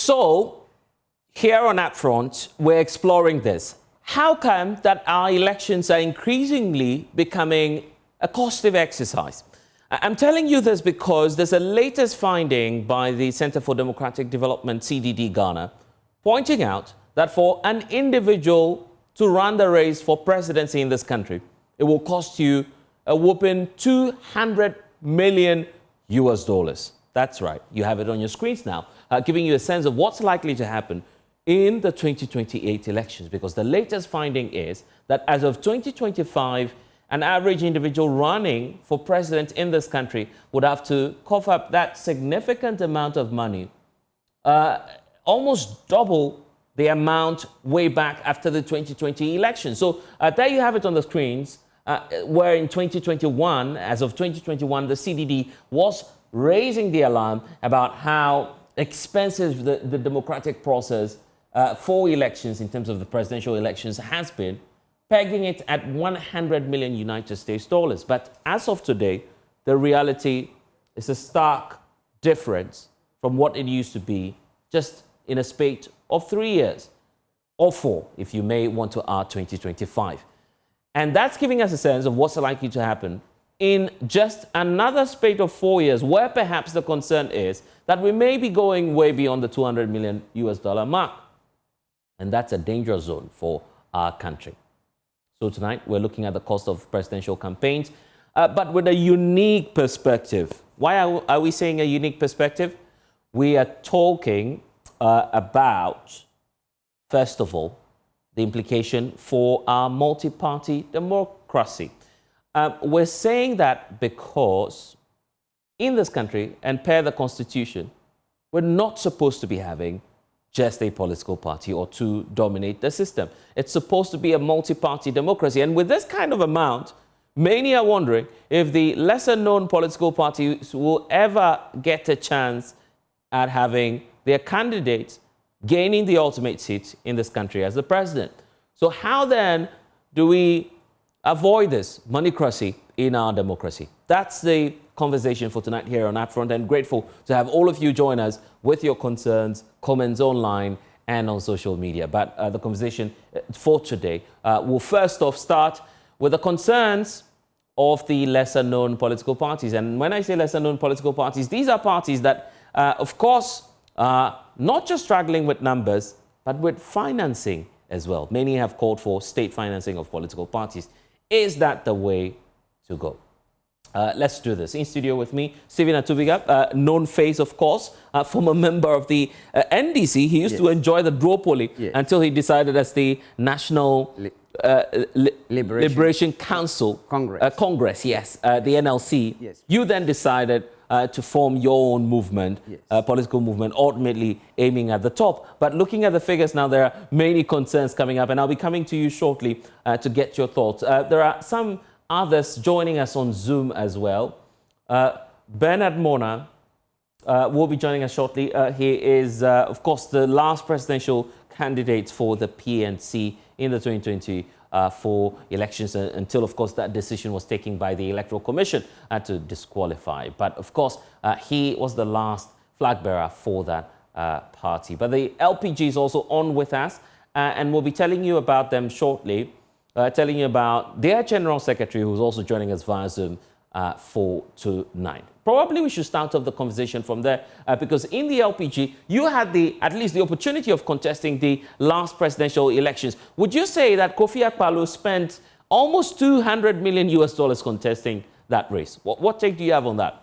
So, here on UPfront, we're exploring this. How come that our elections are increasingly becoming a costly exercise? I'm telling you this because there's a latest finding by the Center for Democratic Development, CDD Ghana, pointing out that for an individual to run the race for presidency in this country, it will cost you a whopping 200 million US dollars. That's right. You have it on your screens now, giving you a sense of what's likely to happen in the 2028 elections, because the latest finding is that as of 2025, an average individual running for president in this country would have to cough up that significant amount of money, almost double the amount way back after the 2020 election. So there you have it on the screens, where in 2021, as of 2021, the CDD was raising the alarm about how expensive the democratic process for elections in terms of the presidential elections has been, pegging it at 100 million United States dollars. But as of today, the reality is a stark difference from what it used to be just in a spate of 3 years, or 4, if you may want to add 2025. And that's giving us a sense of what's likely to happen in just another spate of 4 years, where perhaps the concern is that we may be going way beyond the 200 million US dollar mark. And that's a danger zone for our country. So tonight, we're looking at the cost of presidential campaigns, but with a unique perspective. Why are we saying a unique perspective? We are talking about, first of all, the implication for our multi-party democracy. We're saying that because in this country, and per the Constitution, we're not supposed to be having just a political party or two dominate the system. It's supposed to be a multi-party democracy. And with this kind of amount, many are wondering if the lesser-known political parties will ever get a chance at having their candidates gaining the ultimate seat in this country as the president. So how then do we avoid this moneycracy in our democracy? That's the conversation for tonight here on UPfront, and grateful to have all of you join us with your concerns, comments online and on social media. But the conversation for today will first off start with the concerns of the lesser-known political parties. And when I say lesser-known political parties, these are parties that, of course, are not just struggling with numbers, but with financing as well. Many have called for state financing of political parties. Is that the way to go? Let's do this. In studio with me, Stephen Atubiga, known face, of course, former member of the NDC. He used to enjoy the duopoly until he decided as the National Liberation Council Congress, yes, the NLC. Yes. You then decided to form your own movement, political movement, ultimately aiming at the top. But looking at the figures now, there are many concerns coming up, and I'll be coming to you shortly to get your thoughts. There are some others joining us on Zoom as well. Bernard Mona will be joining us shortly. He is, of course, the last presidential candidate for the PNC in the 2024 elections, until, of course, that decision was taken by the Electoral Commission to disqualify. But, of course, he was the last flag bearer for that party. But the LPG is also on with us, and we'll be telling you about them shortly. Telling you about their General Secretary, who's also joining us via Zoom for tonight. Probably we should start off the conversation from there, because in the LPG, you had at least the opportunity of contesting the last presidential elections. Would you say that Kofi Akpaloo spent almost 200 million US dollars contesting that race? What take do you have on that?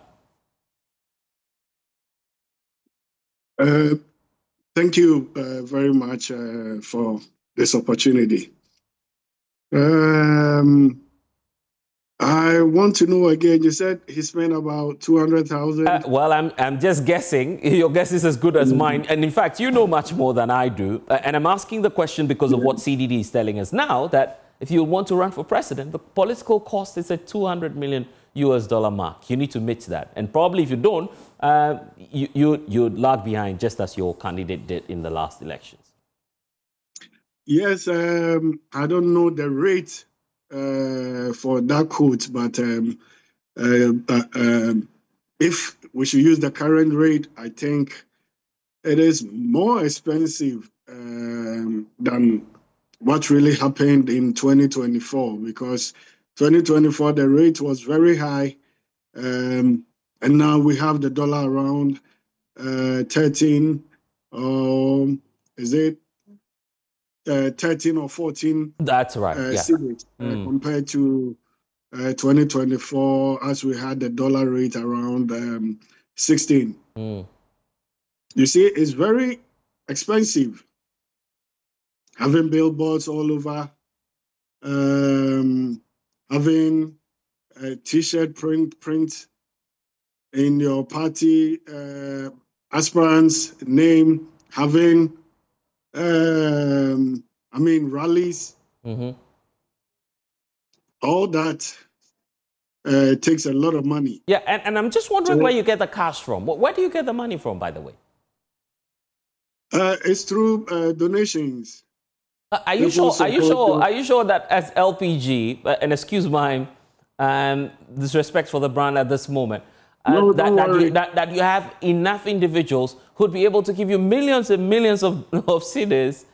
Thank you very much for this opportunity. I want to know again, you said he spent about 200,000. Well, I'm just guessing. Your guess is as good as mine. And in fact, you know much more than I do. And I'm asking the question because of what CDD is telling us now, that if you want to run for president, the political cost is at 200 million US dollar mark. You need to meet that. And probably if you don't, you'd lag behind, just as your candidate did in the last elections. Yes, I don't know the rate for that quote, but if we should use the current rate, I think it is more expensive than what really happened in 2024, because 2024 the rate was very high, and now we have the dollar around 13, is it 13 or 14 That's right. Yeah. cedis compared to 2024, as we had the dollar rate around 16. You see, it's very expensive having billboards all over, having a t-shirt print in your party aspirant's name, having rallies. All that takes a lot of money. Yeah, and I'm just wondering where you get the cash from. Where do you get the money from, by the way? It's through donations. Are you sure? Are you sure? Are you sure that as LPG, and excuse my disrespect for the brand at this moment, that you have enough individuals who'd be able to give you millions and millions of cedis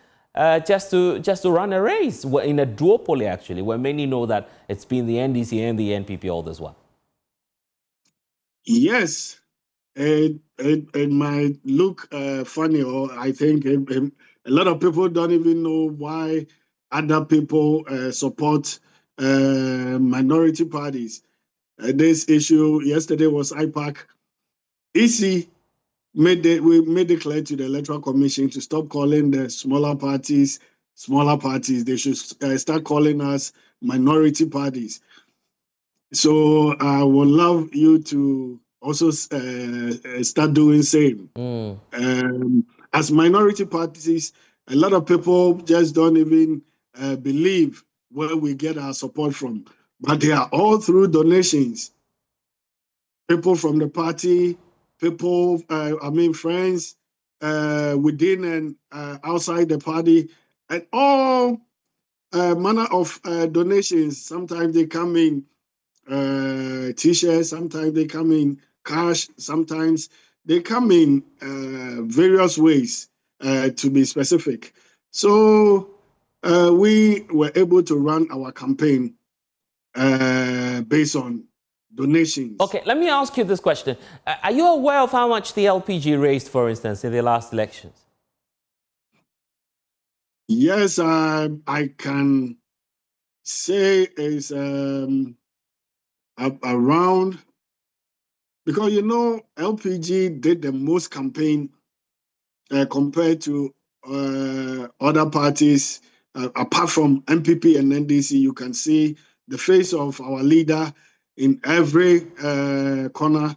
just to run a race in a duopoly, actually, where many know that it's been the NDC and the NPP all this while? Yes. It might look funny, or I think a lot of people don't even know why other people support minority parties. This issue yesterday was IPAC. EC made it clear to the Electoral Commission to stop calling the smaller parties. They should start calling us minority parties. So I would love you to also start doing same. As minority parties, a lot of people just don't even believe where we get our support from, but they are all through donations. People from the party, people, friends within and outside the party, and all manner of donations. Sometimes they come in t-shirts, sometimes they come in cash, sometimes they come in various ways, to be specific. So we were able to run our campaign based on donations. Okay, let me ask you this question. Are you aware of how much the LPG raised, for instance, in the last elections? Yes, I can say it's around, because LPG did the most campaign compared to other parties. Apart from MPP and NDC, you can see the face of our leader in every corner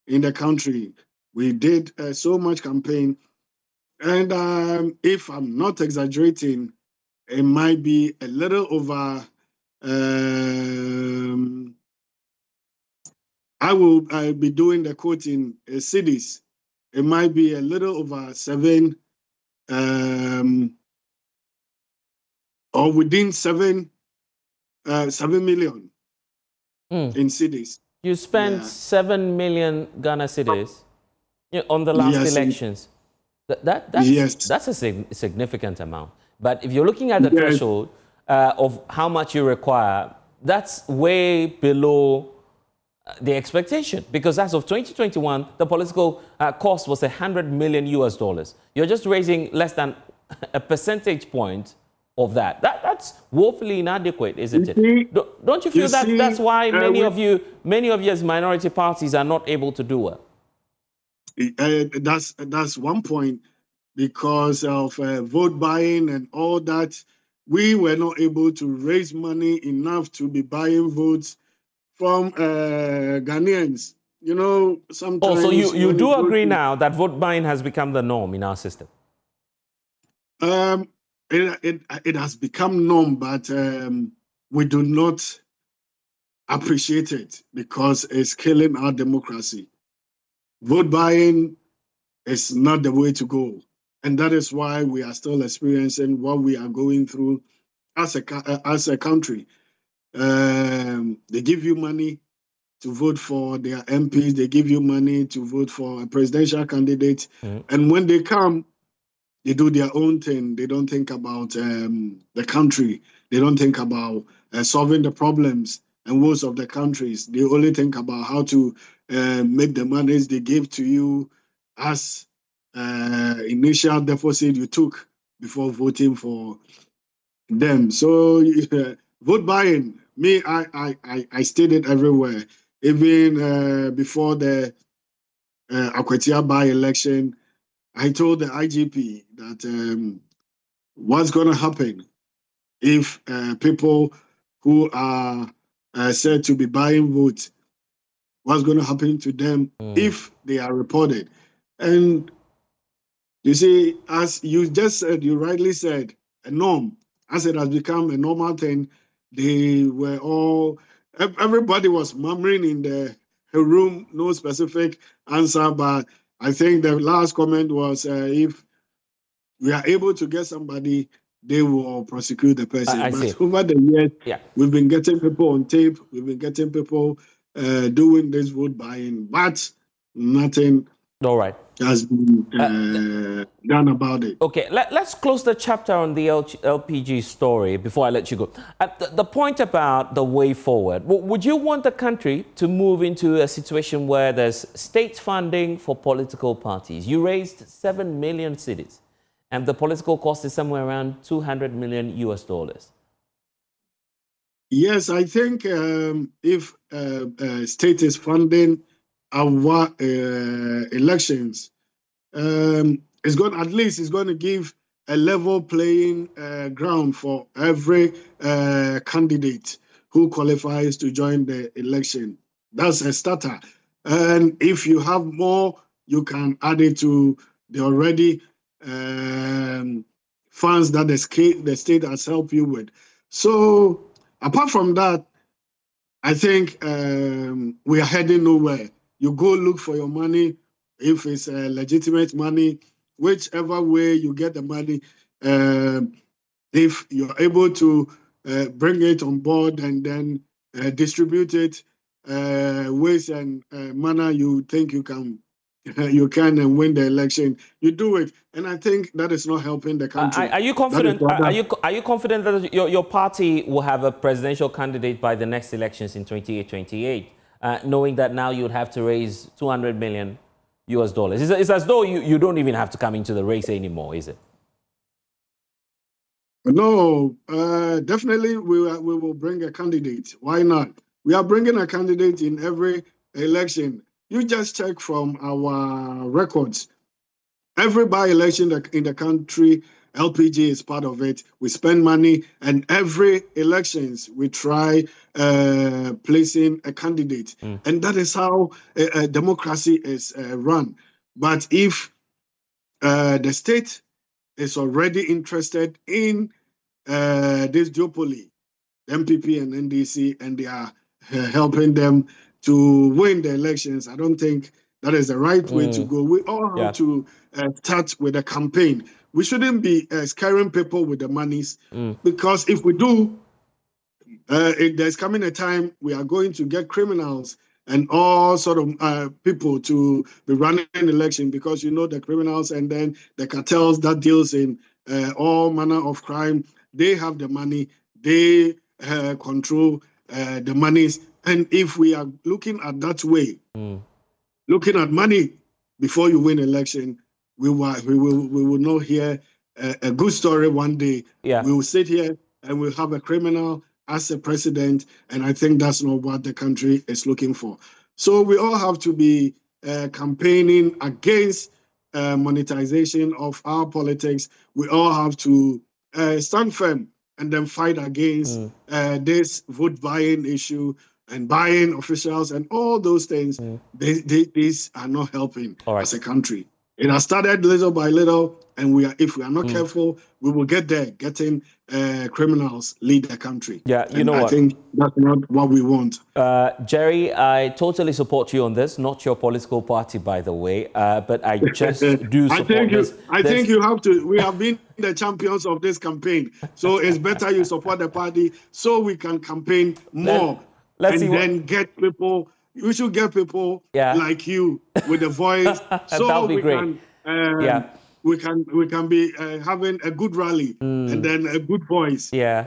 in the country. We did so much campaign, and if I'm not exaggerating, it might be a little over. I'll be doing the quote in cities. It might be a little over 7, or within 7 million in cities. You spent 7 million Ghana cedis on the last elections. That's a significant amount. But if you're looking at the threshold of how much you require, that's way below the expectation, because as of 2021, the political cost was $100 million. You're just raising less than a percentage point of that. That's woefully inadequate, isn't it? Don't you feel that's why many of you as minority parties are not able to do well? That's one point. Because of vote buying and all that, we were not able to raise money enough to be buying votes from Ghanaians. Sometimes. Oh, so you do agree now that vote buying has become the norm in our system? It has become norm, but we do not appreciate it because it's killing our democracy. Vote buying is not the way to go. And that is why we are still experiencing what we are going through as a country. They give you money, to vote for their MPs. They give you money to vote for a presidential candidate. And when they come, they do their own thing. They don't think about the country. They don't think about solving the problems and woes of the countries. They only think about how to make the monies they give to you as initial deposit you took before voting for them. So vote buying. Me, I stated everywhere, even before the Akwatia by-election. I told the IGP that what's going to happen if people who are said to be buying votes, what's going to happen to them if they are reported. And you see, as you just said, you rightly said, a norm, as it has become a normal thing, they were all, everybody was murmuring in the room, no specific answer, but I think the last comment was if we are able to get somebody, they will prosecute the person. I but see. over the years, we've been getting people on tape, we've been getting people doing this vote buying, but nothing has been done about it. Okay, let's close the chapter on the LPG story before I let you go. The point about the way forward, would you want the country to move into a situation where there's state funding for political parties? You raised 7 million cedis, and the political cost is somewhere around 200 million US dollars. Yes, I think if state is funding our elections, it's going to give a level playing ground for every candidate who qualifies to join the election. That's a starter. And if you have more, you can add it to the already funds that the state has helped you with. So apart from that, I think we are heading nowhere. You go look for your money, if it's legitimate money, whichever way you get the money, if you're able to bring it on board and then distribute it ways and manner you think you can and win the election, you do it. And I think that is not helping the country. Are you confident? Are you confident that your party will have a presidential candidate by the next elections in 2028, knowing that now you'd have to raise 200 million US dollars? It's as though you don't even have to come into the race anymore, is it? No, definitely we will bring a candidate. Why not? We are bringing a candidate in every election. You just check from our records. Every by-election in the country, LPG is part of it. We spend money, and every elections we try placing a candidate, and that is how democracy is run. But if the state is already interested in this duopoly, MPP and NDC, and they are helping them to win the elections, I don't think that is the right way to go. We all have to start with a campaign. We shouldn't be scaring people with the monies, because if we do, there's coming a time we are going to get criminals and all sort of people to be running an election, because you know the criminals and then the cartels that deals in all manner of crime, they have the money, they control the monies. And if we are looking at that way, looking at money before you win election, we will not hear a good story one day. We will sit here and we'll have a criminal as a president, and I think that's not what the country is looking for. So we all have to be campaigning against monetization of our politics. We all have to stand firm and then fight against this vote buying issue and buying officials and all those things. These are not helping as a country. It has started little by little, and if we are not careful, we will get there, getting criminals lead the country. Yeah, you know what? I think that's not what we want. Jerry, I totally support you on this. Not your political party, by the way, but I just do support this. I think you have to. We have been the champions of this campaign, so it's better you support the party so we can campaign more. Then get people we should get people Yeah. like you with a voice, so That'll be we great. can Yeah. we can be having a good rally and then a good voice Yeah.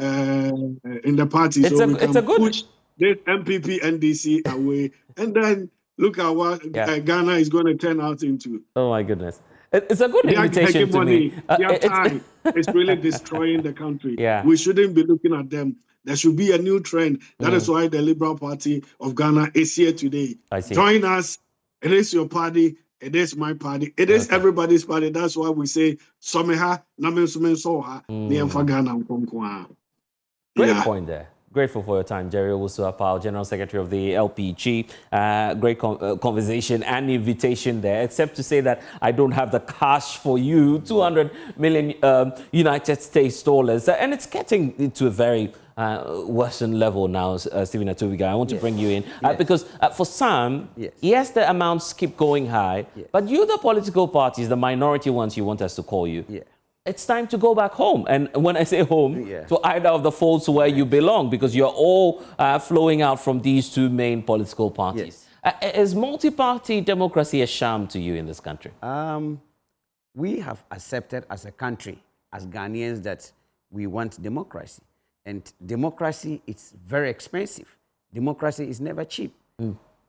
in the party, It's so a we it's can a good push this MPP NDC away, and then look at what Yeah. Ghana is going to turn out into. Oh my goodness. It's a good Their invitation to me. hegemony, their time is really destroying the country. Yeah. We shouldn't be looking at them. There should be a new trend. That is why the Liberal Party of Ghana is here today. I see. Join us. It is your party. It is my party. It is everybody's party. That's why we say, Someha, Namen Sumen Soha, Niemfa Ghana Nkonkwa. Great point there. Grateful for your time, Jerry Owusu-Apao, General Secretary of the LPG. Great conversation and invitation there, except to say that I don't have the cash for you, 200 million United States dollars. And it's getting to a very Western level now, Stephen Atubiga. I want to bring you in because for some, yes, the amounts keep going high, but you, the political parties, the minority ones you want us to call you, it's time to go back home. And when I say home, to either of the folds where you belong, because you're all flowing out from these two main political parties. Is multi-party democracy a sham to you in this country? We have accepted as a country, as Ghanaians, that we want democracy. And democracy is very expensive. Democracy is never cheap.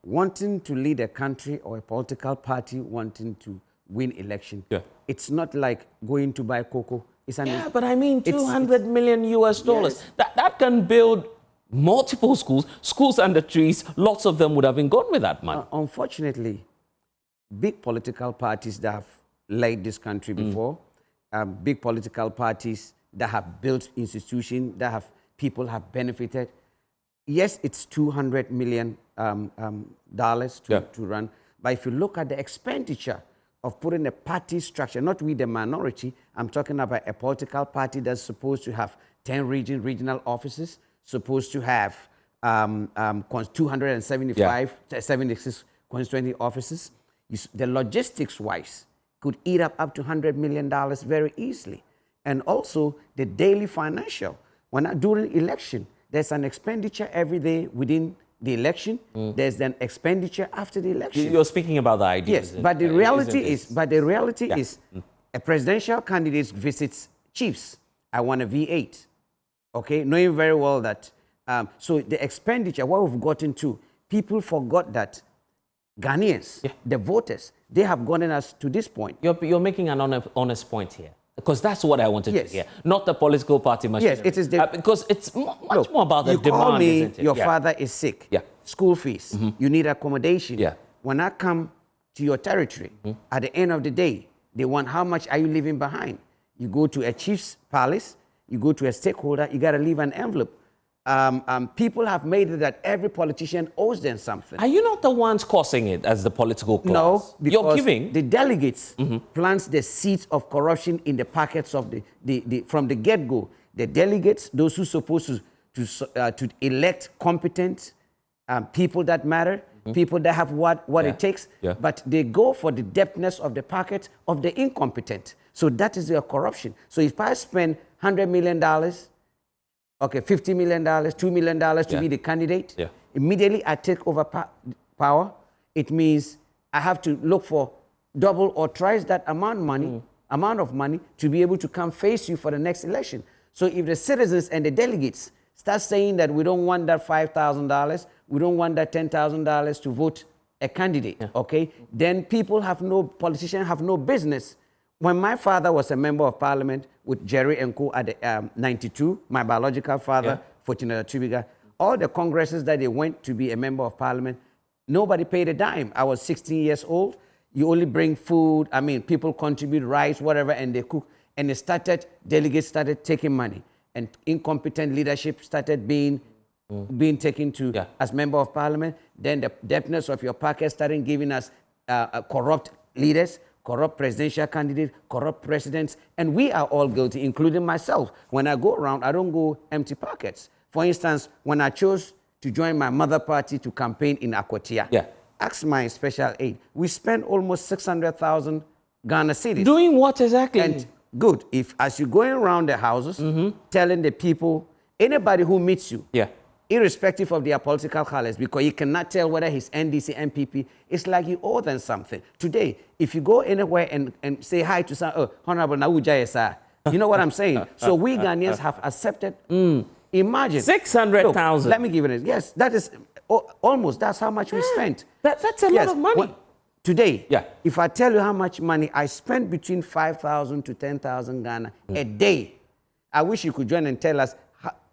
Wanting to lead a country or a political party wanting to win election, it's not like going to buy cocoa. But I mean, 200 million US dollars. That can build multiple schools under trees. Lots of them would have been gone with that money. Unfortunately, big political parties that have led this country before, big political parties that have built institutions, that have people have benefited. Yes, it's $200 million to run. But if you look at the expenditure of putting a party structure, not with the minority, I'm talking about a political party that's supposed to have 10 regional offices, supposed to have 76 constituency offices. The logistics-wise could eat up to $100 million very easily. And also the daily financial. During election, there's an expenditure every day within the election. There's an expenditure after the election. You're speaking about the ideas. Yes, but the reality is, a presidential candidate visits chiefs. I want a V8, okay? Knowing very well that, so the expenditure, what we've gotten to, people forgot that Ghanaians, the voters, they have gotten us to this point. You're making an honest point here. Because that's what I wanted to hear, not the political party machinery. Yes, it is because it's much more about the demand, you call me, isn't it? your father is sick, school fees, you need accommodation. When I come to your territory, at the end of the day, they want how much are you leaving behind? You go to a chief's palace, you go to a stakeholder, you got to leave an envelope. People have made it that every politician owes them something. Are you not the ones causing it as the political class? No, because you're giving. The delegates plants the seeds of corruption in the packets of from the get-go. The delegates, those who are supposed to elect competent people that matter, people that have what it takes, but they go for the depthness of the packet of the incompetent. So that is their corruption. So if I spend $100 million, okay, $50 million, $2 million to be the candidate, immediately I take over power. It means I have to look for double or thrice that amount of money to be able to come face you for the next election. So if the citizens and the delegates start saying that we don't want that $5,000, we don't want that $10,000 to vote a candidate, okay, then politicians have no business. When my father was a member of parliament with Jerry and Co. at 92, my biological father, Fortunate Atubiga, all the congresses that they went to be a member of parliament, nobody paid a dime. I was 16 years old. You only bring food. I mean, people contribute rice, whatever, and they cook. And delegates started taking money. And incompetent leadership started being taken to as member of parliament. Then the depthness of your pocket started giving us corrupt leaders, corrupt presidential candidates, corrupt presidents, and we are all guilty, including myself. When I go around, I don't go empty pockets. For instance, when I chose to join my mother party to campaign in Akwatia, ask my special aid, we spent almost 600,000 Ghana cedis. Doing what exactly? And good, as you're going around the houses, telling the people, anybody who meets you, irrespective of their political colors, because you cannot tell whether he's NDC, MPP. It's like you owe them something. Today, if you go anywhere and say hi to some, Honorable Nawujaya, sir, you know what I'm saying? So we Ghanaians have accepted. Imagine 600,000. Let me give it. Yes, that is almost. That's how much we spent. That's a lot of money. Today, Yeah. if I tell you how much money I spent between 5,000 to 10,000 Ghana a day, I wish you could join and tell us.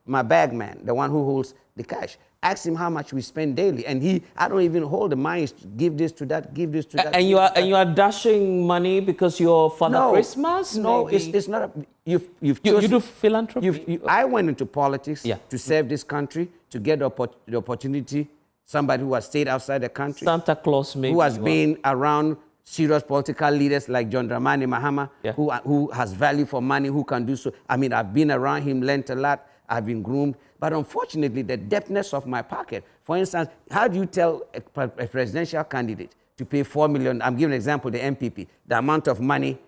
My bag man, the one who holds the cash, ask him how much we spend daily, and I don't even hold the money. Give this to that, give this to that. And you are dashing money because you're Father Christmas? No, maybe? it's not. You do philanthropy. I went into politics Yeah. to serve this country, to get the opportunity. Somebody who has stayed outside the country, Santa Claus, maybe. who has been around serious political leaders like John Dramani Mahama, Yeah. who has value for money, who can do so. I mean, I've been around him, learned a lot. I've been groomed, but unfortunately, the depthness of my pocket. For instance, how do you tell a presidential candidate to pay 4 million? I'm giving an example, the MPP, the amount of money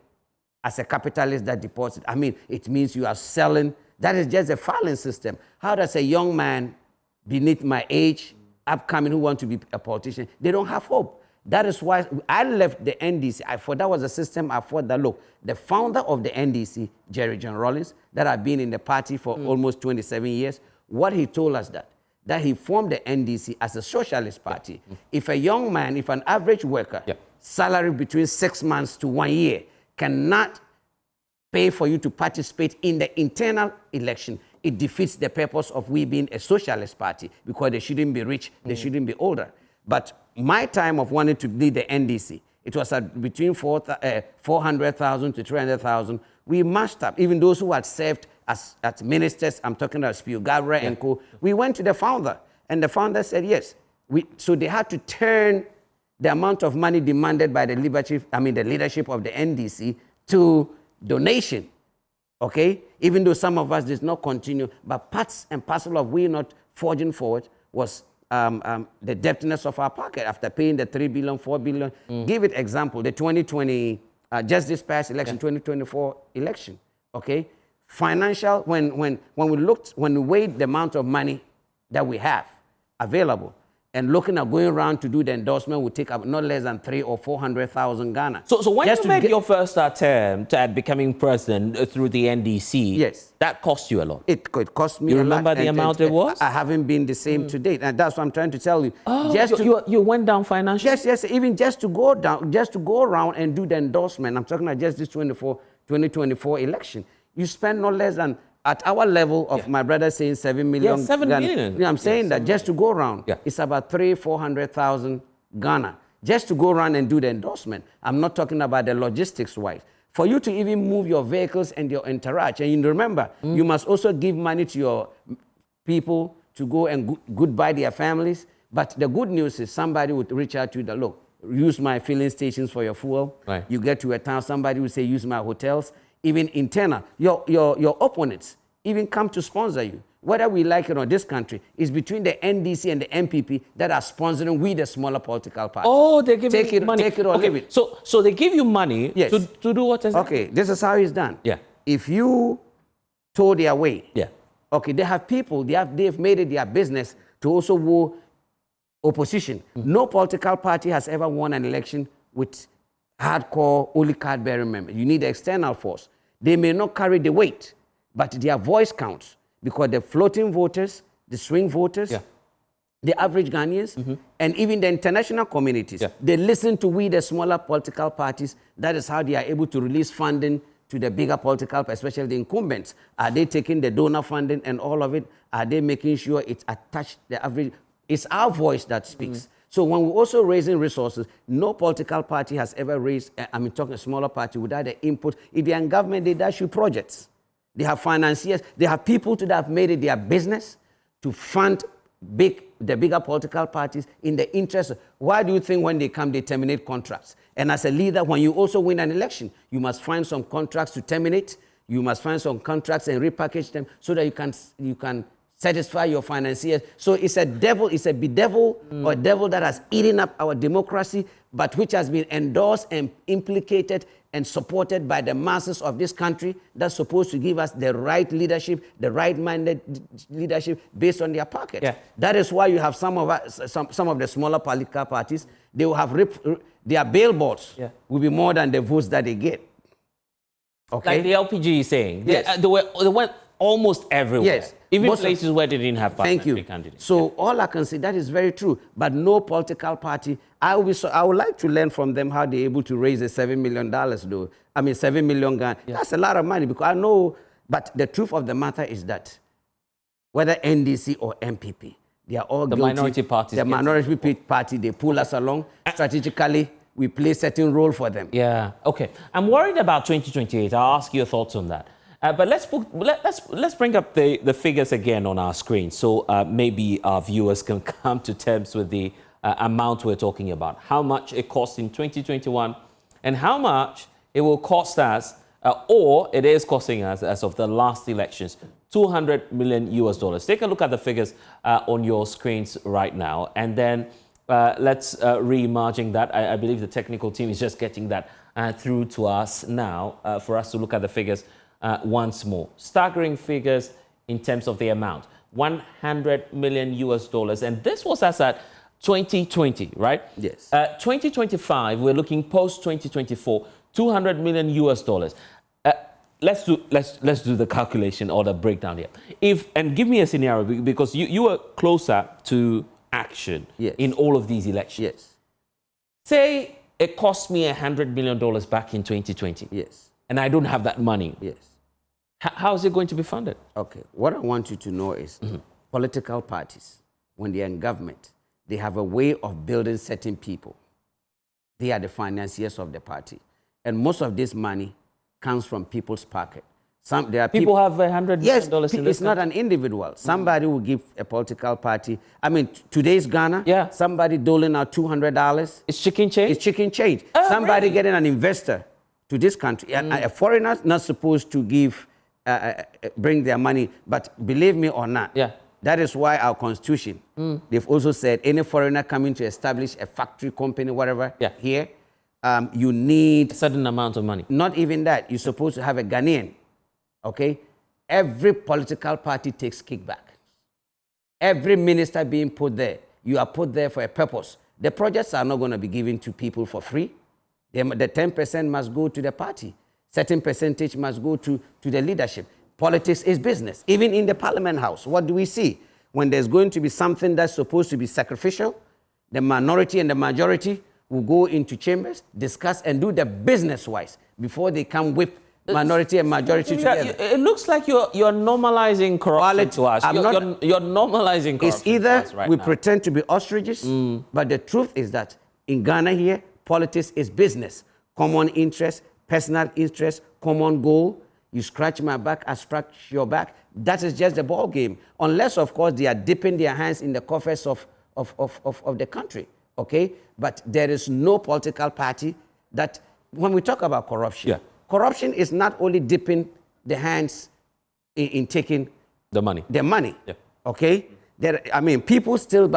as a capitalist that deposits. I mean, it means you are selling. That is just a filing system. How does a young man beneath my age, upcoming, who want to be a politician, they don't have hope? That is why I left the NDC. I thought that was a system. I thought that, look, the founder of the NDC, Jerry John Rawlings, that had been in the party for almost 27 years, what he told us that he formed the NDC as a socialist party. If a young man, if an average worker, salary between 6 months to 1 year, cannot pay for you to participate in the internal election, it defeats the purpose of we being a socialist party, because they shouldn't be rich, they shouldn't be older. But my time of wanting to lead the NDC, it was at between 400,000 to 300,000. We mashed up, even those who had served as ministers. I'm talking about Spio Gabra and co. We went to the founder, and the founder said yes. So they had to turn the amount of money demanded by the leadership of the NDC to donation. Okay, even though some of us did not continue, but parts and parcel of we not forging forward was the depthness of our pocket after paying the 3 billion, 4 billion. Give it example, the 2020, just this past election, 2024 election, okay? Financial, when we weighed the amount of money that we have available, and looking at going around to do the endorsement would take up not less than 300,000 or 400,000 Ghana. So when you made your first attempt at becoming president through the NDC, yes, that cost you a lot. It cost me a lot. You remember the amount it was? I haven't been the same to date, and that's what I'm trying to tell you. Oh, you went down financially? Yes, even just to go down, just to go around and do the endorsement. I'm talking about just this 2024 election. You spend no less than, at our level of my brother saying 7 million. Yeah, 7 million. You know, I'm saying that just to go around, it's about 300,000-400,000 Ghana. Just to go around and do the endorsement. I'm not talking about the logistics-wise. For you to even move your vehicles and your interact, and you remember, you must also give money to your people to go and goodbye their families. But the good news is somebody would reach out to you that, look, use my filling stations for your fuel. Right. You get to a town, somebody will say, use my hotels. Even internal, your opponents even come to sponsor you. Whether we like it or not, this country is between the NDC and the MPP that are sponsoring we, the smaller political parties. Oh, they give you money. Take it or leave it. So they give you money to do what? Okay, this is how it's done. Yeah. If you tow their way, yeah. Okay, they have people, they've made it their business to also woo opposition. No political party has ever won an election with hardcore, only card-bearing members. You need the external force. They may not carry the weight, but their voice counts, because the floating voters, the swing voters, the average Ghanaians, and even the international communities, they listen to we, the smaller political parties. That is how they are able to release funding to the bigger political, especially the incumbents. Are they taking the donor funding and all of it? Are they making sure it's attached the average? It's our voice that speaks. So when we're also raising resources, no political party has ever raised, talking a smaller party, without the input. If they're in government, they dash you projects. They have financiers. They have people that have made it their business to fund the bigger political parties in the interest. Why do you think when they come, they terminate contracts? And as a leader, when you also win an election, you must find some contracts to terminate. You must find some contracts and repackage them so that you can satisfy your financiers. So it's a bedevil or a devil that has eaten up our democracy, but which has been endorsed and implicated and supported by the masses of this country that's supposed to give us the right leadership, the right-minded leadership based on their pocket. Yeah. That is why you have some of the smaller political parties, they will have their billboards will be more than the votes that they get. Okay? Like the LPG is saying. Yes. They went almost everywhere. Yes. Even places where they didn't have parliamentary Thank you. candidates. So all I can say, that is very true. But no political party, I would like to learn from them how they're able to raise the $7 million, though. I mean, 7 million Ghana. Yeah. That's a lot of money, because I know, but the truth of the matter is that whether NDC or MPP, they are all guilty. Minority parties. The minority party, they pull us along. Strategically, we play certain role for them. Yeah, okay. I'm worried about 2028. I'll ask your thoughts on that. But let's bring up the figures again on our screen, so maybe our viewers can come to terms with the amount we're talking about. How much it cost in 2021 and how much it will cost us, or it is costing us as of the last elections, $200 million. Take a look at the figures on your screens right now, and then let's reimagine that. I believe the technical team is just getting that through to us now for us to look at the figures once more. Staggering figures in terms of the amount, $100 million. And this was as at 2020, right? Yes. 2025, we're looking post 2024, $200 million. Let's do the calculation or the breakdown here. And give me a scenario, because you were closer to action in all of these elections. Yes. Say it cost me $100 million back in 2020. Yes. And I don't have that money. Yes. How is it going to be funded? Okay. What I want you to know is political parties, when they're in government, they have a way of building certain people. They are the financiers of the party. And most of this money comes from people's pocket. There are people have $100 million yes, in this it's not an individual. Somebody will give a political party. I mean, today's Ghana, somebody doling out $200. It's chicken change? It's chicken change. Somebody really? Getting an investor to this country. A foreigner not supposed to bring their money, but believe me or not, that is why our constitution, they've also said any foreigner coming to establish a factory, company, whatever, here, you need a certain amount of money. Not even that. You're supposed to have a Ghanaian. Okay? Every political party takes kickback. Every minister being put there, you are put there for a purpose. The projects are not going to be given to people for free. The 10% must go to the party. Certain percentage must go to the leadership. Politics is business. Even in the Parliament House, what do we see? When there's going to be something that's supposed to be sacrificial, the minority and the majority will go into chambers, discuss, and do the business-wise before they come whip minority and majority together. It looks like you're normalizing corruption to us. You're normalizing corruption. It's either right we now. Pretend to be ostriches, but the truth is that in Ghana here, politics is business. Common interest, personal interest, common goal. You scratch my back, I scratch your back. That is just the ball game. Unless, of course, they are dipping their hands in the coffers of the country. Okay? But there is no political party that, when we talk about corruption, corruption is not only dipping the hands in taking the money. Okay? People still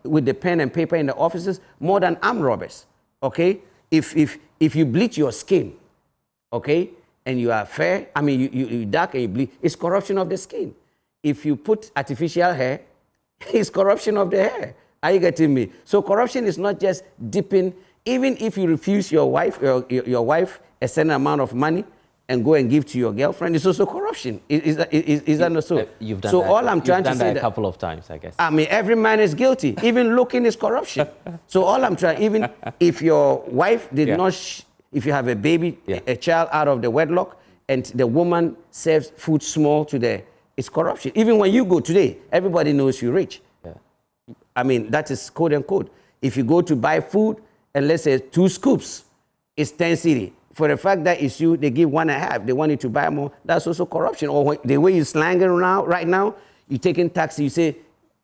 with the pen and paper in the offices more than armed robbers. Okay? If you bleach your skin, okay, and you are fair, you dark and you bleach, it's corruption of the skin. If you put artificial hair, it's corruption of the hair. Are you getting me? So corruption is not just dipping. Even if you refuse your wife a certain amount of money and go and give to your girlfriend, it's also corruption. Is that not so? You've done so that. All I'm trying to say a couple of times, I guess. Every man is guilty. Even looking is corruption. So all I'm trying, even if your wife did not, if you have a baby, a child out of the wedlock, and the woman serves food small to it's corruption. Even when you go today, everybody knows you're rich. That is quote unquote. If you go to buy food, and let's say 2 scoops, it's 10 cedi. For the fact that it's you, they give 1.5. They want you to buy more. That's also corruption. Or the way you're slanging right now, you taking taxi, you say,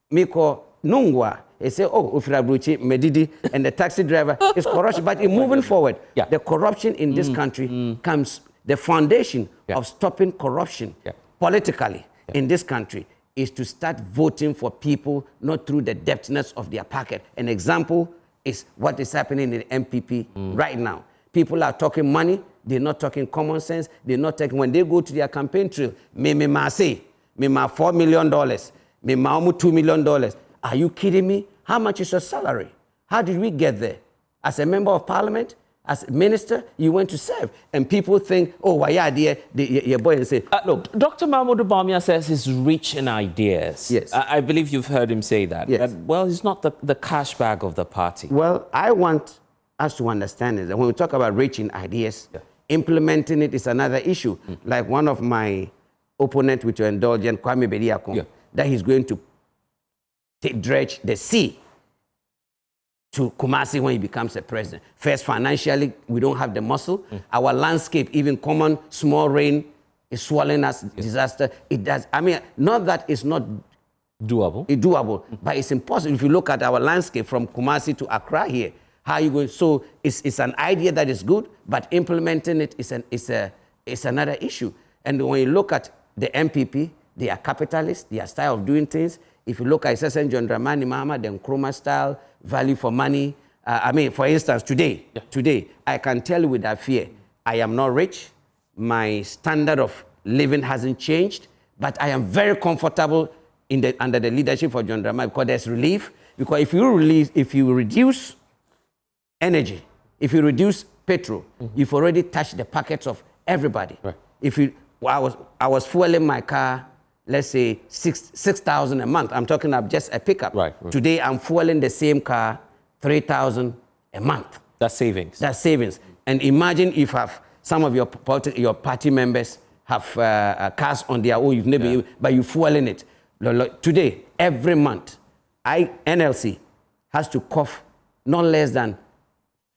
Miko Nungwa. They say, oh, Ufrabruchi, Medidi, and the taxi driver is corruption. But in moving forward, the corruption in this country comes, the foundation of stopping corruption politically in this country is to start voting for people not through the depthness of their pocket. An example is what is happening in the MPP right now. People are talking money. They're not talking common sense. They're not taking, when they go to their campaign trail, me say, me ma $4 million, me ma $2 million. Are you kidding me? How much is your salary? How did we get there? As a member of parliament, as a minister, you went to serve. And people think, oh, why are there? Your boy and say, look. Dr. Mahmoud Bawumia says he's rich in ideas. Yes. I believe you've heard him say that. Yes. Well, he's not the cash bag of the party. Well, I want us to understand is that when we talk about rich in ideas, implementing it is another issue. Like one of my opponents, with your indulgence, Kwame Bediako, that he's going to dredge the sea to Kumasi when he becomes a president. First, financially, we don't have the muscle. Our landscape, even common small rain, is swallowing us disaster. It does. I mean, not that it's not doable. It's doable, but it's impossible. If you look at our landscape from Kumasi to Accra here, how are you going? So it's an idea that is good, but implementing it is another issue. And when you look at the MPP, they are capitalists, their style of doing things. If you look at Sesen John Dramani Mahama, then Nkrumah style, value for money. I mean, for instance, today, I can tell you without fear, I am not rich. My standard of living hasn't changed, but I am very comfortable under the leadership of John Dramani because there's relief. Because if you reduce energy, if you reduce petrol, you've already touched the pockets of everybody. Right. I was fueling my car, let's say $6,000 a month. I'm talking about just a pickup. Right. Today, I'm fueling the same car $3,000 a month. That's savings. That's savings. And imagine if some of your party members have cars on their own, you've never been able, but you're fueling it. Today, every month, NLC has to cough not less than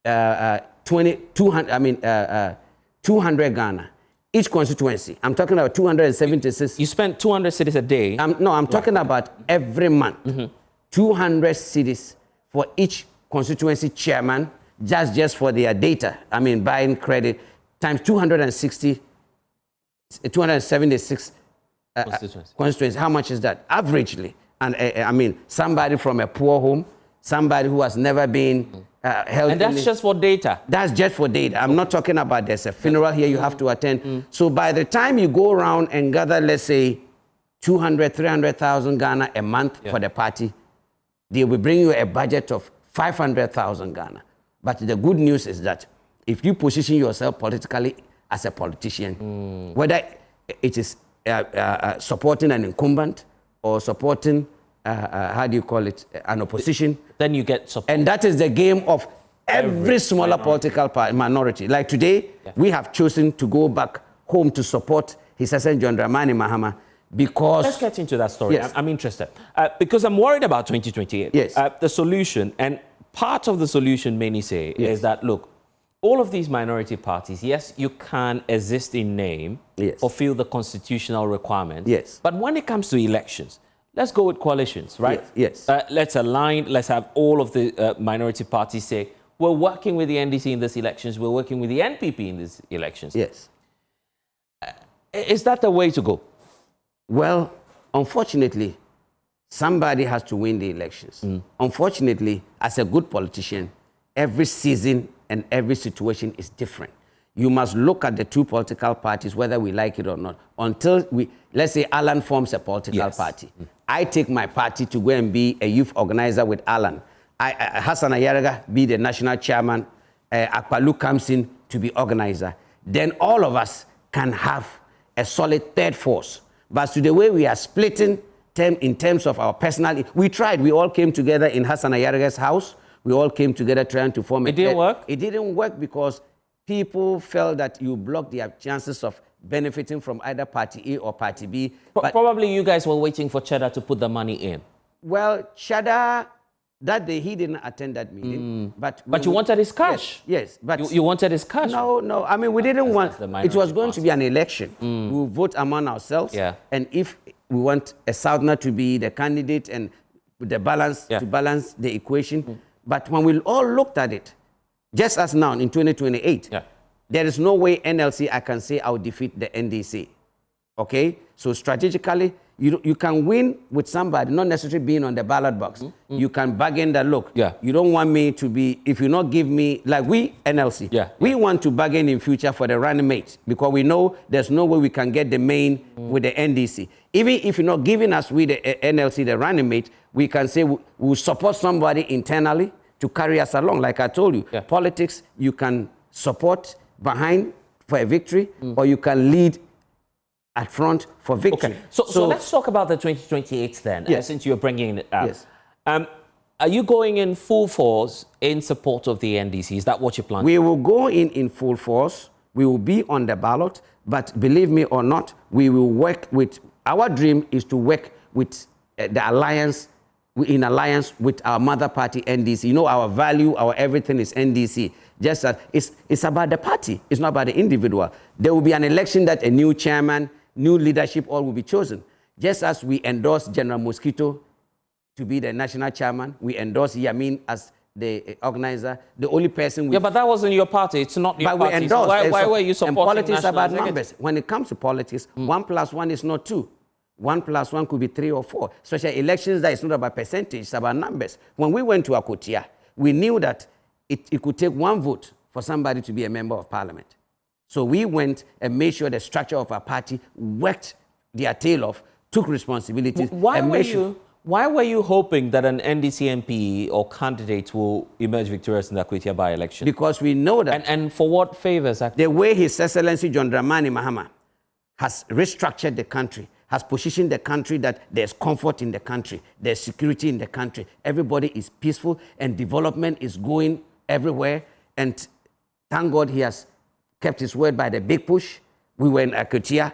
200 Ghana. Each constituency. I'm talking about 276. You spend 200 cities a day? I'm talking about every month. 200 cities for each constituency chairman, just for their data. I mean, buying credit, times 276 constituencies. How much is that? Averagely. And I mean, somebody from a poor home, somebody who has never been held. And that's just for data? That's just for data. I'm not talking about there's a funeral here you have to attend. So by the time you go around and gather, let's say, 200, 300,000 Ghana a month for the party, they will bring you a budget of 500,000 Ghana. But the good news is that if you position yourself politically as a politician, whether it is supporting an incumbent or supporting how do you call it, an opposition, then you get support. And that is the game of every smaller political minority. Like today, we have chosen to go back home to support His Excellency John Dramani Mahama because... Let's get into that story. I'm interested. Because I'm worried about 2028. Yes. The solution, and part of the solution, many say, is that, look, all of these minority parties, yes, you can exist in name, fulfill the constitutional requirements. But when it comes to elections, let's go with coalitions, right? Let's align, let's have all of the minority parties say, we're working with the NDC in these elections, we're working with the NPP in these elections. Is that the way to go? Well, unfortunately, somebody has to win the elections. Unfortunately, as a good politician, every season and every situation is different. You must look at the two political parties, whether we like it or not, until let's say Alan forms a political party. I take my party to go and be a youth organizer with Alan. Hassan Ayaraga be the national chairman. Akpalu comes in to be organizer. Then all of us can have a solid third force. But to the way we are splitting in terms of our personality, we tried. We all came together in Hassan Ayaraga's house. We all came together trying to form a... It didn't work? It didn't work because people felt that you blocked their chances of benefiting from either Party A or Party B. But probably you guys were waiting for Cheddar to put the money in. Well, Cheddar, that day he didn't attend that meeting. But you wanted his cash. Yes, but... You wanted his cash. No. I mean, we didn't want... It was going to be an election. We will vote among ourselves. And if we want a Southerner to be the candidate and the balance, to balance the equation. But when we all looked at it, just as now in 2028, there is no way NLC I can say I'll defeat the NDC. Okay? So strategically, You can win with somebody, not necessarily being on the ballot box. You can bargain that, look, you don't want me to be, if you not give me, like we, NLC, we want to bargain in future for the running mate because we know there's no way we can get the main with the NDC. Even if you're not giving us with the NLC, the running mate, we can say we'll support somebody internally to carry us along. Like I told you, politics, you can support behind for a victory or you can lead at front for victory. Okay. So let's talk about the 2028 then, since you're bringing it up. Yes. Are you going in full force in support of the NDC? Is that what you plan? We will go in full force. We will be on the ballot. But believe me or not, we will work with, our dream is to work with the alliance, in alliance with our mother party, NDC. You know, our value, our everything is NDC. Just that it's about the party. It's not about the individual. There will be an election that a new chairman, new leadership, all will be chosen. Just as we endorse General Mosquito to be the national chairman, we endorse Yamin as the organizer, the only person... Yeah, but that wasn't your party. It's not your party. We endorse, so why were you supporting and politics national about executive? numbers. When it comes to politics, 1 + 1 is not 2. 1 + 1 could be 3 or 4. Especially elections, that is not about percentage, it's about numbers. When we went to Akotia, we knew that it could take 1 vote for somebody to be a member of parliament. So we went and made sure the structure of our party worked their tail off, took responsibilities. Why were you hoping that an NDC MP or candidate will emerge victorious in the Akotia by-election? Because we know that... And for what favors? The way His Excellency John Dramani Mahama has restructured the country, has positioned the country that there's comfort in the country, there's security in the country, everybody is peaceful, and development is going everywhere. And thank God he has kept his word by the big push. We were in Akotia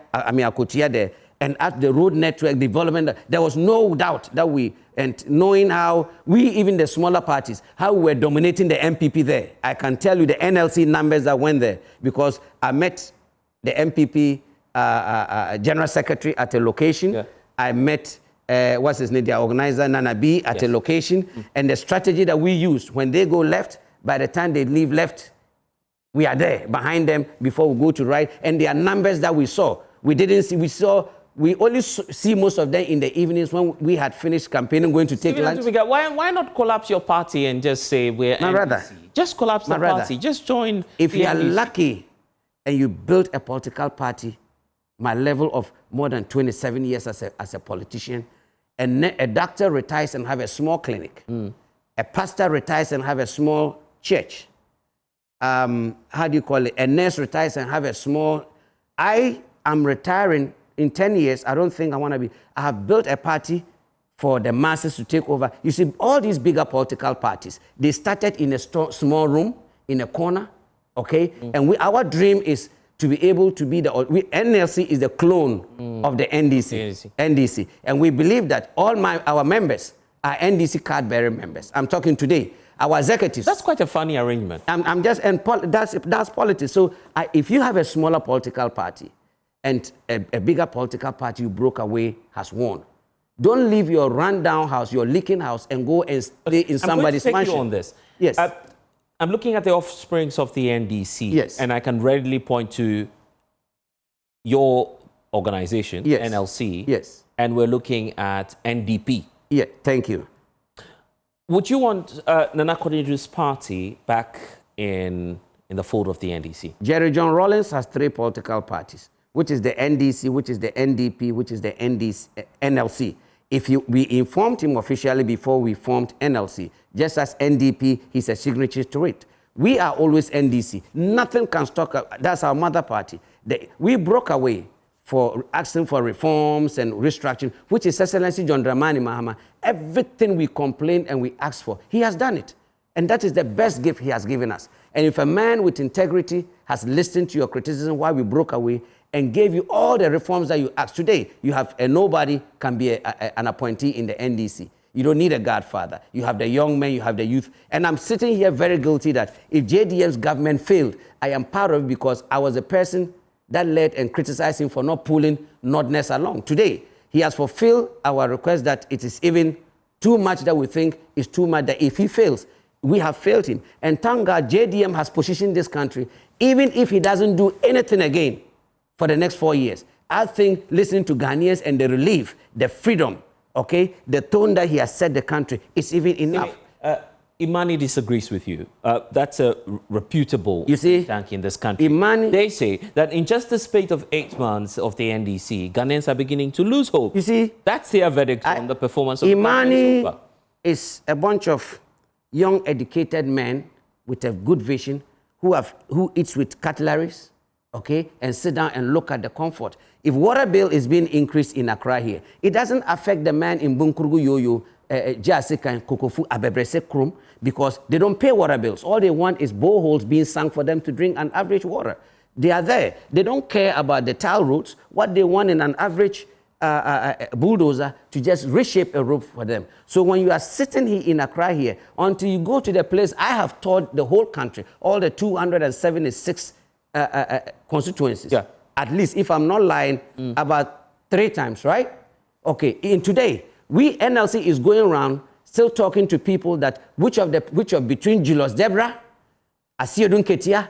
there, and at the road network development, there was no doubt that and knowing how even the smaller parties, how we were dominating the MPP there. I can tell you the NLC numbers that went there, because I met the MPP General Secretary at a location. I met, what's his name, the organizer, Nana B, at a location. And the strategy that we used, when they go left, by the time they leave left, we are there behind them before we go to right. And there are numbers that we saw. We didn't see, we only see most of them in the evenings when we had finished campaigning, going to take lunch. Why not collapse your party and just say we're NDC? Just collapse the party. Just join. If you are lucky and you build a political party, my level of more than 27 years as a politician, and a doctor retires and have a small clinic. A pastor retires and have a small church. How do you call it? A nurse retires and have a small... I am retiring in 10 years. I don't think I want to be... I have built a party for the masses to take over. You see, all these bigger political parties, they started in a small room, in a corner, okay? And our dream is to be able to be NLC is the clone of the NDC. And we believe that all our members are NDC card-bearing members. I'm talking today. Our executives. That's quite a funny arrangement. That's politics. So if you have a smaller political party and a bigger political party you broke away has won, don't leave your rundown house, your leaking house, and go and stay in somebody's mansion. I'm going to take you on this. Yes. I'm looking at the offsprings of the NDC. Yes. And I can readily point to your organization, NLC. Yes. And we're looking at NDP. Yeah, thank you. Would you want Nana Kodeju's party back in the fold of the NDC? Jerry John Rawlings has 3 political parties, which is the NDC, which is the NDP, which is the NLC. We informed him officially before we formed NLC. Just as NDP, he's a signature to it. We are always NDC. Nothing can stop. That's our mother party. We broke away for asking for reforms and restructuring, which is Excellency John Dramani Mahama. Everything we complained and we asked for, he has done it. And that is the best gift he has given us. And if a man with integrity has listened to your criticism while we broke away and gave you all the reforms that you asked, today you have nobody can be an appointee in the NDC. You don't need a godfather. You have the young men, you have the youth. And I'm sitting here very guilty that if JDM's government failed, I am part of it because I was a person that led and criticized him for not pulling Nordness along. Today, he has fulfilled our request that it is even too much that we think is too much, that if he fails, we have failed him. And thank God, JDM has positioned this country, even if he doesn't do anything again for the next 4 years, I think listening to Ghanaians and the relief, the freedom, okay, the tone that he has set the country is even enough. Imani disagrees with you. That's a reputable tank in this country. Imani, they say that in just the space of 8 months of the NDC, Ghanaians are beginning to lose hope. You see, that's their verdict on the performance of Imani is a bunch of young, educated men with a good vision who eats with cutleries, okay, and sit down and look at the comfort. If water bill is being increased in Accra here, it doesn't affect the man in Bunkurugu Yoyo, Jasika and Kokofu Abebrese Krum, because they don't pay water bills. All they want is boreholes being sunk for them to drink an average water. They are there. They don't care about the tile roads. What they want in an average bulldozer to just reshape a road for them. So when you are sitting here in Accra here, until you go to the place, I have toured the whole country, all the 276 constituencies. Yeah. At least, if I'm not lying, about 3 times, right? Okay, in today, NLC is going around still talking to people that which of between Julius Debra, Asiodun Ketia,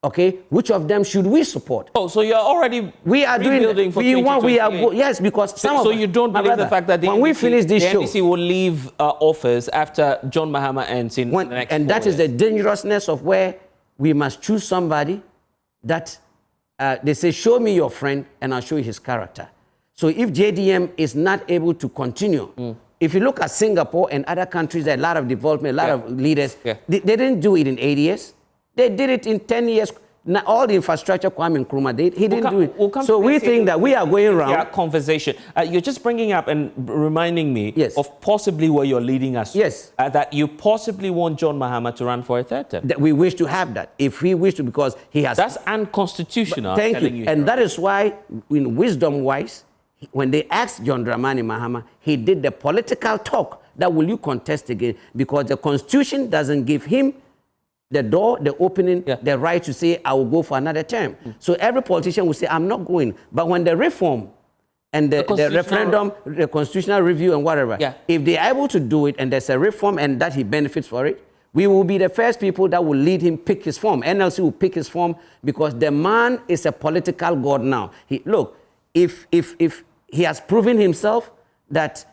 okay, which of them should we support? Oh, so you're already rebuilding for 2028. Yes, because so you don't believe the fact that when we finish this show, the NDC will leave office after John Mahama ends in the next 4 years. That is the dangerousness of where we must choose somebody that they say, show me your friend and I'll show you his character. So if JDM is not able to continue, if you look at Singapore and other countries, there are a lot of development, a lot of leaders, they didn't do it in 8 years. They did it in 10 years. Now, all the infrastructure Kwame Nkrumah did, he didn't do it. So we think that we are going around. Yeah, conversation. You're just bringing up and reminding me of possibly where you're leading us. Yes. That you possibly want John Mahama to run for a 3rd term. That we wish to have that. If we wish to, because he has... That's unconstitutional. Thank you. And that is why, in wisdom-wise, when they asked John Dramani Mahama, he did the political talk that will you contest again, because the Constitution doesn't give him the door, the opening, the right to say, I will go for another term. So every politician will say, I'm not going. But when the reform and the referendum, the constitutional review and whatever, if they are able to do it and there's a reform and that he benefits for it, we will be the first people that will lead him pick his form. NLC will pick his form because the man is a political god now. Look, if he has proven himself that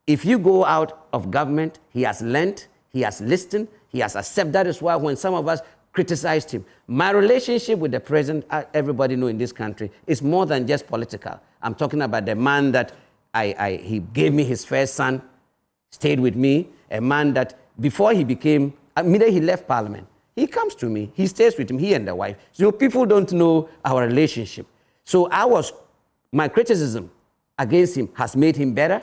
if you go out of government, he has learned, he has listened, he has accepted. That is why when some of us criticized him, my relationship with the president, everybody know in this country, is more than just political. I'm talking about the man that he gave me his first son, stayed with me, a man that before he became, immediately he left parliament, he comes to me, he stays with him, he and the wife. So people don't know our relationship. So my criticism against him has made him better.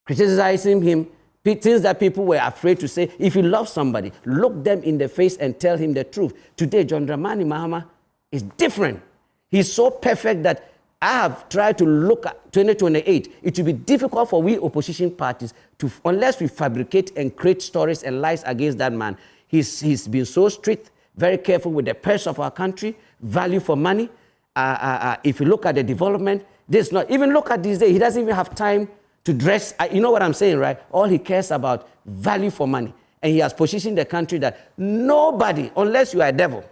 Criticizing him, things that people were afraid to say. If you love somebody, look them in the face and tell him the truth. Today, John Dramani Mahama is different. He's so perfect that I have tried to look at 2028. It will be difficult for we opposition parties to, unless we fabricate and create stories and lies against that man. He's been so strict, very careful with the purse of our country, value for money. If you look at the development, this not even look at this day. He doesn't even have time to dress. You know what I'm saying, right? All he cares about, value for money. And he has positioned the country that nobody, unless you are a devil,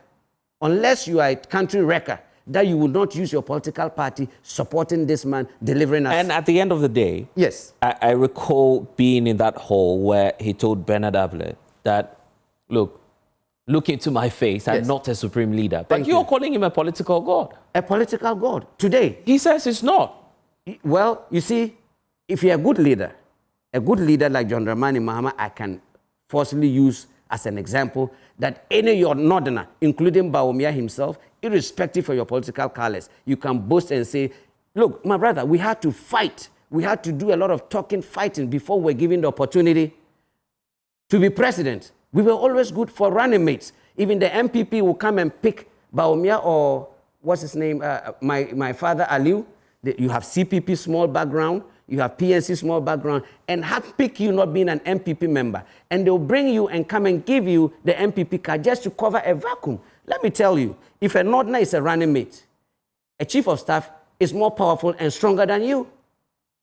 unless you are a country wrecker, that you will not use your political party supporting this man, delivering us. And at the end of the day, yes, I recall being in that hall where he told Bernard Ablett that, look into my face, I'm not a supreme leader. But you're calling him a political god. A political god. Today. He says it's not. Well, you see, if you're a good leader like John Dramani Mahama, I can forcibly use as an example that any your northerner, including Bawumia himself, irrespective of your political colors, you can boast and say, look, my brother, we had to fight. We had to do a lot of talking, fighting before we're given the opportunity to be president. We were always good for running mates. Even the MPP will come and pick Bawumia or what's his name, my father Aliu. You have CPP small background. You have PNC small background, and pick you not being an MPP member. And they'll bring you and come and give you the MPP card just to cover a vacuum. Let me tell you, if a northerner is a running mate, a chief of staff is more powerful and stronger than you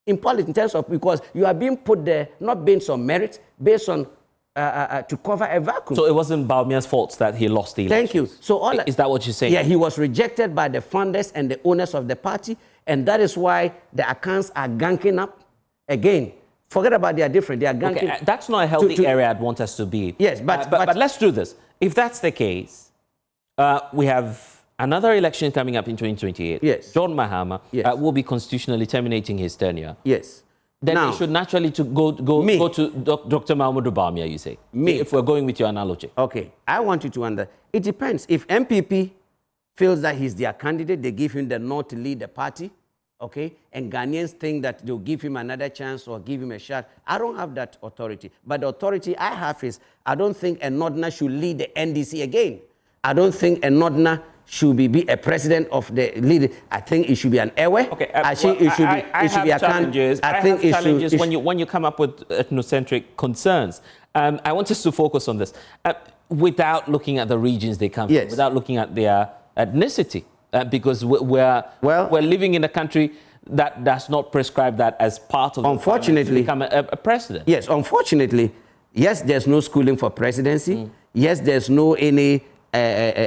in politics, in terms of, because you are being put there not based on merit, based on to cover a vacuum. So it wasn't Bawumia's fault that he lost the election. Thank you. So is that what you're saying? Yeah, he was rejected by the funders and the owners of the party, And that is why the accounts are ganking up. Again, forget about they are different. They are ganking. Okay, that's not a healthy area I'd want us to be. Yes, but let's do this. If that's the case, we have another election coming up in 2028. Yes. John Mahama will be constitutionally terminating his tenure. Yes. Then now, we should naturally go to Dr. Mahmoud Bawumia, you say. If we're going with your analogy. Okay, I want you to understand. It depends. If MPP feels that he's their candidate, they give him the nod to lead the party, okay? And Ghanaians think that they'll give him another chance or give him a shot. I don't have that authority. But the authority I have is, I don't think a Nodna should lead the NDC again. I don't think a Nodna should be a president of the leader. I think it should be an Ewe. Okay, I think it should be a challenges. I think it challenges when you come up with ethnocentric concerns. I want us to focus on this without looking at the regions they come from, without looking at their ethnicity, because we're living in a country that does not prescribe that as part of unfortunately to become a president. Yes, unfortunately, yes, there's no schooling for presidency. Yes, there's no any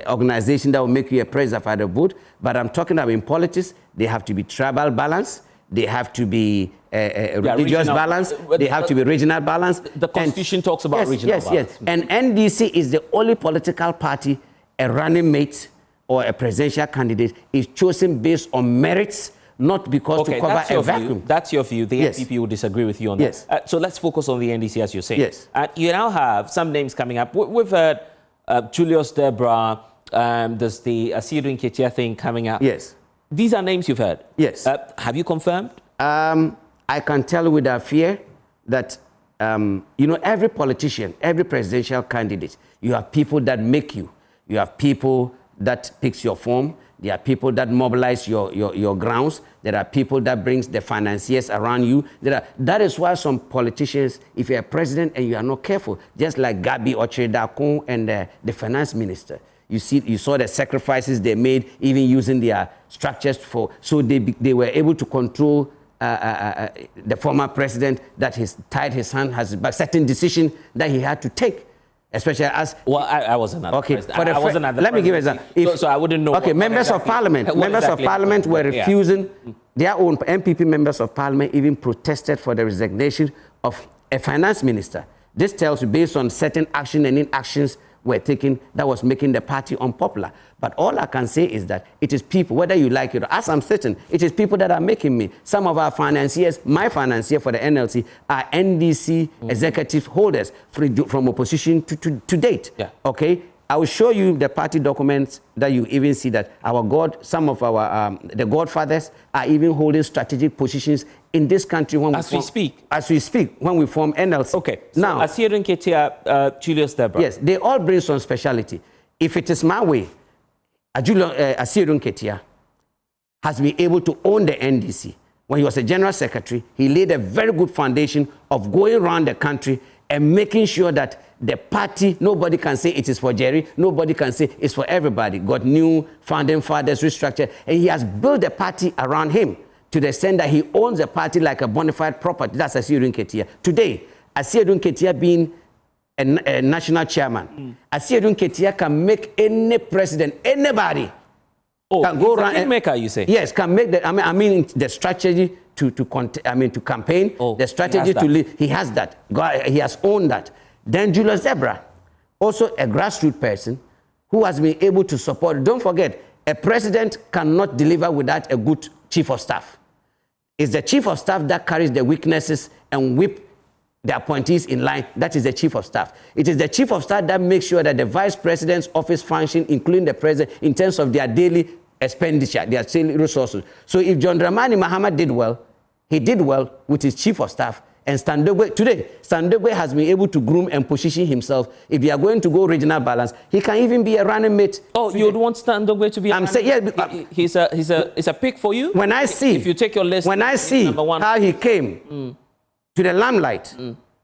organization that will make you a president by the vote. But I'm talking about in politics, they have to be tribal balance. They have to be religious balance. They have to be regional balance. The Constitution talks about regional balance. Yes. And NDC is the only political party a running mate or a presidential candidate is chosen based on merits, not because to cover a vacuum. That's your view. The NPP will disagree with you on that. So let's focus on the NDC, as you're saying. Yes. You now have some names coming up. We've heard Julius Debra, there's the Asiru Nketia thing coming up. Yes. These are names you've heard. Yes. Have you confirmed? I can tell without fear that, every politician, every presidential candidate, you have people that make you. You have people that picks your form. There are people that mobilize your grounds. There are people that brings the financiers around you. That is why some politicians, if you're a president and you are not careful, just like Gabi Ochedakun and the finance minister, you saw the sacrifices they made, even using their structures so they were able to control the former president that tied his hand, has a certain decision that he had to take. Especially as I wasn't at the president. I wasn't at the let me give you an example. So I wouldn't know. Okay, members of parliament were refusing. Their own MPP members of parliament even protested for the resignation of a finance minister. This tells you, based on certain action and inactions were taken, that was making the party unpopular. But all I can say is that it is people, whether you like it or as I'm certain, it is people that are making me. Some of our financiers, my financier for the NLC, are NDC executive holders from opposition to date. Yeah. Okay? I will show you the party documents that you even see that some of our, the godfathers are even holding strategic positions in this country as we speak, when we form NLC. Okay. So now, Asiru Nketia, Julius Debra. Yes, they all bring some speciality. If it is my way, Asiru Nketia has been able to own the NDC. When he was a general secretary, he laid a very good foundation of going around the country and making sure that the party, nobody can say it is for Jerry, nobody can say it's for everybody. Got new founding fathers, restructured, and he has built the party around him to the extent that he owns the party like a bona fide property. That's Asiru Nketia. Today, Asiru Nketia being a national chairman, Asiru Nketia can make any president, anybody, can go around and maker, you say? Yes, can make the. I mean the strategy to campaign. The strategy to lead. He has that. He has owned that. Then Julius Debra, also a grassroots person who has been able to support. Don't forget, a president cannot deliver without a good chief of staff. It's the chief of staff that carries the weaknesses and whip the appointees in line. That is the chief of staff. It is the chief of staff that makes sure that the vice president's office function, including the president, in terms of their daily expenditure, their daily resources. So if John Dramani Mahama did well, he did well with his chief of staff. And today, Standogwe has been able to groom and position himself. If you are going to go regional balance, he can even be a running mate. Oh, you would want Standogwe to be I'm saying, yeah, he's a pick for you? When I see, if you take your list, when I see how he came to the limelight,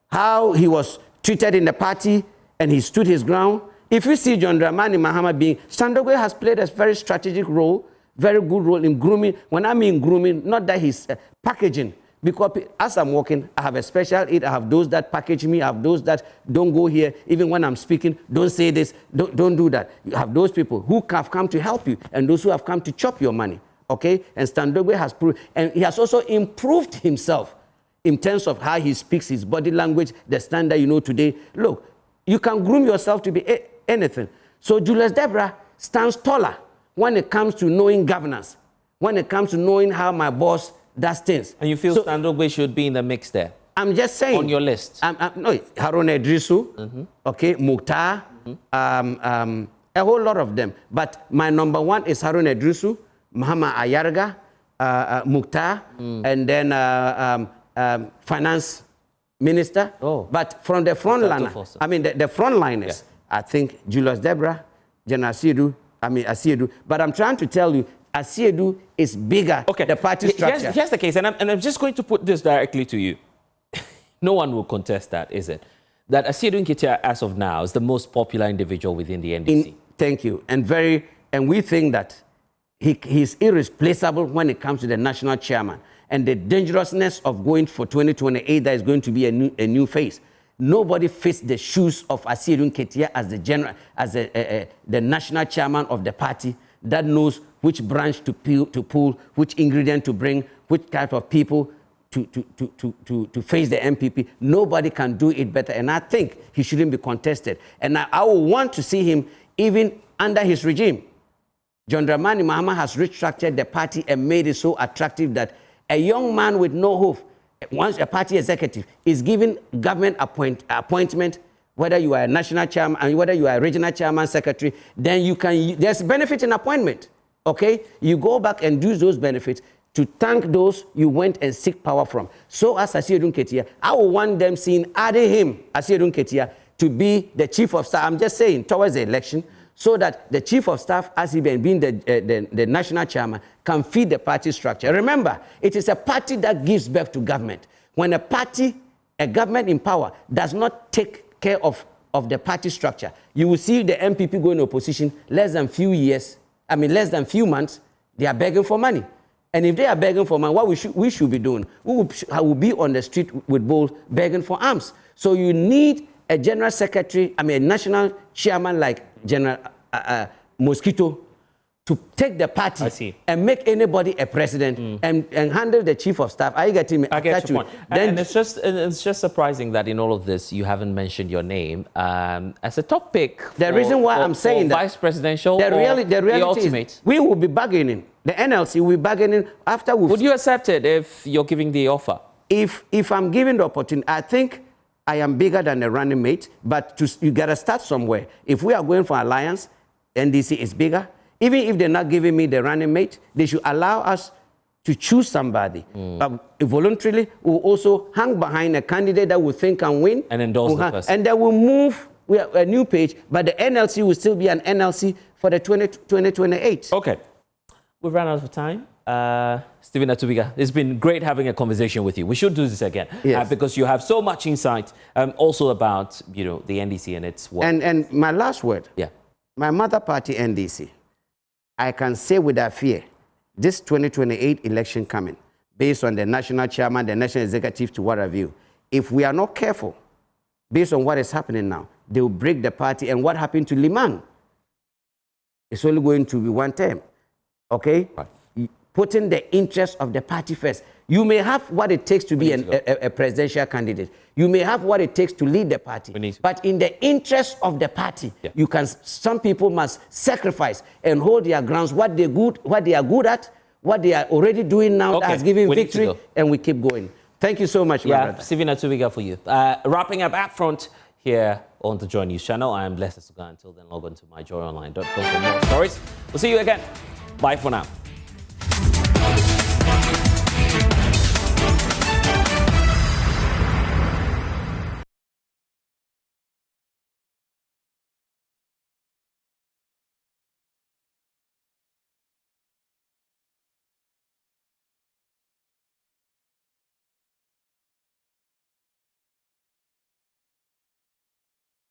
how he was treated in the party, and he stood his ground. If you see John Dramani Mahama being, Standogwe has played a very strategic role, very good role in grooming. When I mean grooming, not that he's packaging. Because as I'm walking, I have a special aid. I have those that package me. I have those that don't go here. Even when I'm speaking, don't say this. Don't do that. You have those people who have come to help you and those who have come to chop your money. okay? And Standogbe has proved, and he has also improved himself in terms of how he speaks, his body language, the standard you know today. Look, you can groom yourself to be anything. So Julius Deborah stands taller when it comes to knowing governance, when it comes to knowing how my boss does things. And you feel Standogbe should be in the mix there? I'm just saying. On your list? No, Haruna Idrisu, okay, Mukhtar, a whole lot of them. But my number one is Haruna Idrisu, Muhammad Ayarga, Mukhtar, and then finance minister. Oh. But from the front line, I mean, the front liners, I think Julius Deborah, General Asiedu. But I'm trying to tell you, Asiedu is bigger, the party structure. Here's the case, and I'm just going to put this directly to you. No one will contest that, is it? That Asiedu Nketia, as of now, is the most popular individual within the NDC. Thank you. And we think that he's irreplaceable when it comes to the national chairman. And the dangerousness of going for 2028, that is going to be a new phase. Nobody fits the shoes of Asiedu Nketia as the national chairman of the party that knows which branch to pull, which ingredient to bring, which type of people to face the MPP. Nobody can do it better, and I think he shouldn't be contested. And I will want to see him even under his regime. John Dramani Mahama has restructured the party and made it so attractive that a young man with no hope, once a party executive, is given government appointment, whether you are a national chairman and whether you are a regional chairman, secretary, then there's benefit in appointment, okay? You go back and use those benefits to thank those you went and seek power from. So as Asiedu Nketia, I will want them seeing adding him, Asiedu Nketia, to be the chief of staff. I'm just saying, towards the election, so that the chief of staff, as he being the national chairman, can feed the party structure. Remember, it is a party that gives birth to government. When a government in power, does not take care of the party structure, you will see the MPP go in opposition less than few months, they are begging for money. And if they are begging for money, what we should be doing? We will be on the street with bowls begging for arms. So you need a general secretary, a national chairman like General Mosquito to take the party and make anybody a president and handle the chief of staff. Are you getting me? I get your point. And it's just surprising that in all of this you haven't mentioned your name as a top pick. The reason why I'm saying that vice presidential, the reality is we will be bargaining. The NLC will be bargaining after we. Would you accept it if you're giving the offer? If I'm given the opportunity, I think I am bigger than a running mate, but you got to start somewhere. If we are going for alliance, NDC is bigger. Even if they're not giving me the running mate, they should allow us to choose somebody. Voluntarily, we'll also hang behind a candidate that we think can win. And endorse the person. And then we'll move a new page, but the NLC will still be an NLC for the 2028. Okay. We've run out of time. Stephen Atubiga, it's been great having a conversation with you. We should do this again because you have so much insight also about the NDC and its work. And my last word, my mother party NDC, I can say without fear, this 2028 election coming, based on the national chairman, the national executive to what have you, if we are not careful, based on what is happening now, they will break the party. And what happened to Liman? It's only going to be one term. Okay? Right. Putting the interest of the party first. You may have what it takes to be a presidential candidate. You may have what it takes to lead the party. But in the interest of the party, some people must sacrifice and hold their grounds, what they are good at, what they are already doing now that has given victory, and we keep going. Thank you so much, my brother. Stephen Atubiga for you. Wrapping up UpFront here on the Joy News channel. I am Blessed Asuga. Until then, log on to myjoyonline.com for more stories. We'll see you again. Bye for now.